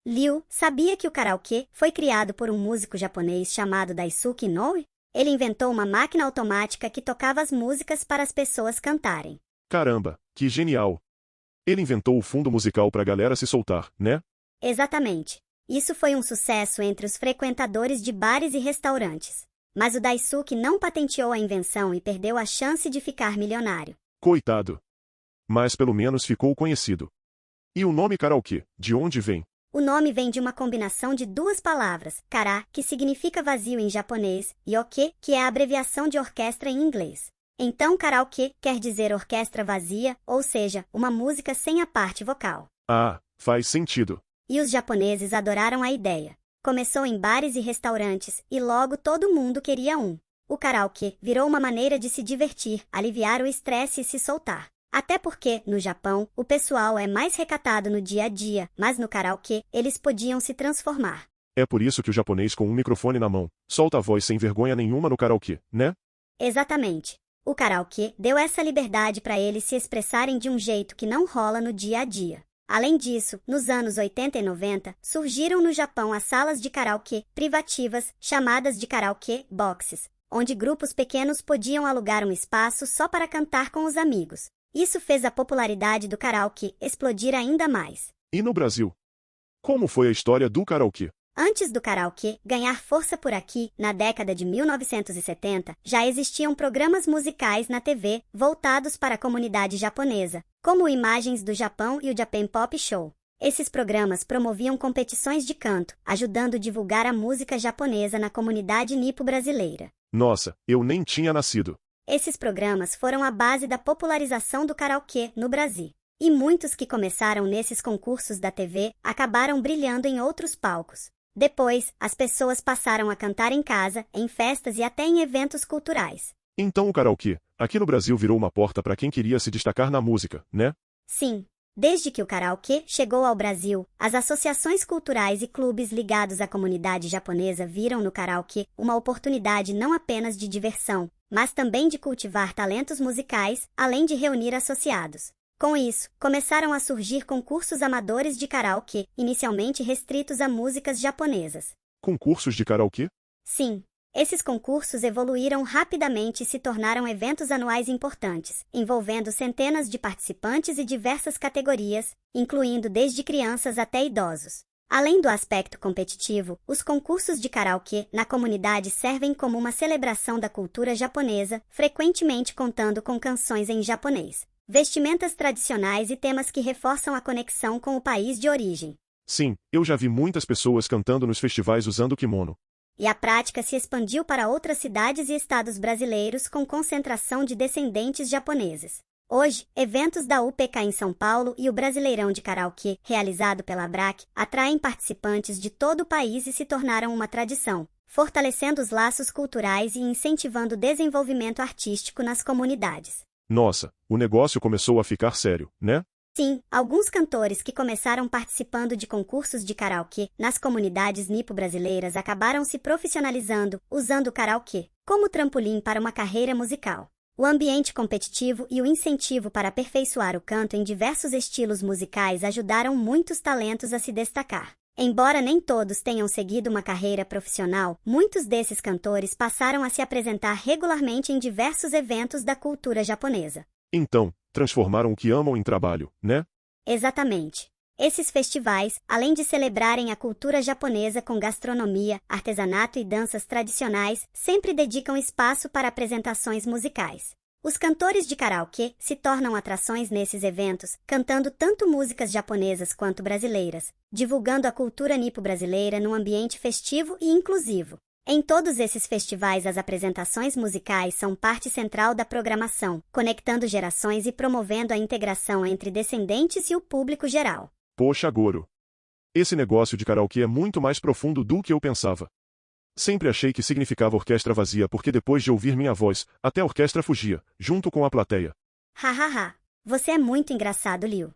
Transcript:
Liu, sabia que o karaokê foi criado por um músico japonês chamado Daisuke Inoue? Ele inventou uma máquina automática que tocava as músicas para as pessoas cantarem. Caramba, que genial! Ele inventou o fundo musical pra galera se soltar, né? Exatamente. Isso foi um sucesso entre os frequentadores de bares e restaurantes. Mas o Daisuke não patenteou a invenção e perdeu a chance de ficar milionário. Coitado! Mas pelo menos ficou conhecido. E o nome karaokê, de onde vem? O nome vem de uma combinação de duas palavras, kara, que significa vazio em japonês, e oke, que é a abreviação de orquestra em inglês. Então karaokê quer dizer orquestra vazia, ou seja, uma música sem a parte vocal. Ah, faz sentido. E os japoneses adoraram a ideia. Começou em bares e restaurantes, e logo todo mundo queria um. O karaokê virou uma maneira de se divertir, aliviar o estresse e se soltar. Até porque, no Japão, o pessoal é mais recatado no dia a dia, mas no karaokê, eles podiam se transformar. É por isso que o japonês com um microfone na mão solta a voz sem vergonha nenhuma no karaokê, né? Exatamente. O karaokê deu essa liberdade para eles se expressarem de um jeito que não rola no dia a dia. Além disso, nos anos 80 e 90, surgiram no Japão as salas de karaokê privativas, chamadas de karaokê boxes, onde grupos pequenos podiam alugar um espaço só para cantar com os amigos. Isso fez a popularidade do karaokê explodir ainda mais. E no Brasil? Como foi a história do karaokê? Antes do karaokê ganhar força por aqui, na década de 1970, já existiam programas musicais na TV voltados para a comunidade japonesa, como o Imagens do Japão e o Japan Pop Show. Esses programas promoviam competições de canto, ajudando a divulgar a música japonesa na comunidade nipo-brasileira. Nossa, eu nem tinha nascido. Esses programas foram a base da popularização do karaokê no Brasil. E muitos que começaram nesses concursos da TV acabaram brilhando em outros palcos. Depois, as pessoas passaram a cantar em casa, em festas e até em eventos culturais. Então o karaokê, aqui no Brasil virou uma porta para quem queria se destacar na música, né? Sim. Desde que o karaokê chegou ao Brasil, as associações culturais e clubes ligados à comunidade japonesa viram no karaokê uma oportunidade não apenas de diversão, mas também de cultivar talentos musicais, além de reunir associados. Com isso, começaram a surgir concursos amadores de karaokê, inicialmente restritos a músicas japonesas. Concursos de karaokê? Sim. Esses concursos evoluíram rapidamente e se tornaram eventos anuais importantes, envolvendo centenas de participantes e diversas categorias, incluindo desde crianças até idosos. Além do aspecto competitivo, os concursos de karaokê na comunidade servem como uma celebração da cultura japonesa, frequentemente contando com canções em japonês, vestimentas tradicionais e temas que reforçam a conexão com o país de origem. Sim, eu já vi muitas pessoas cantando nos festivais usando kimono. E a prática se expandiu para outras cidades e estados brasileiros com concentração de descendentes japoneses. Hoje, eventos da UPK em São Paulo e o Brasileirão de Karaokê, realizado pela ABRAC, atraem participantes de todo o país e se tornaram uma tradição, fortalecendo os laços culturais e incentivando o desenvolvimento artístico nas comunidades. Nossa, o negócio começou a ficar sério, né? Sim, alguns cantores que começaram participando de concursos de karaokê nas comunidades nipo-brasileiras acabaram se profissionalizando, usando o karaokê como trampolim para uma carreira musical. O ambiente competitivo e o incentivo para aperfeiçoar o canto em diversos estilos musicais ajudaram muitos talentos a se destacar. Embora nem todos tenham seguido uma carreira profissional, muitos desses cantores passaram a se apresentar regularmente em diversos eventos da cultura japonesa. Então, transformaram o que amam em trabalho, né? Exatamente. Esses festivais, além de celebrarem a cultura japonesa com gastronomia, artesanato e danças tradicionais, sempre dedicam espaço para apresentações musicais. Os cantores de karaokê se tornam atrações nesses eventos, cantando tanto músicas japonesas quanto brasileiras, divulgando a cultura nipo-brasileira num ambiente festivo e inclusivo. Em todos esses festivais, as apresentações musicais são parte central da programação, conectando gerações e promovendo a integração entre descendentes e o público geral. Poxa, Goro! Esse negócio de karaokê é muito mais profundo do que eu pensava. Sempre achei que significava orquestra vazia porque depois de ouvir minha voz, até a orquestra fugia, junto com a plateia. Hahaha! Você é muito engraçado, Liu.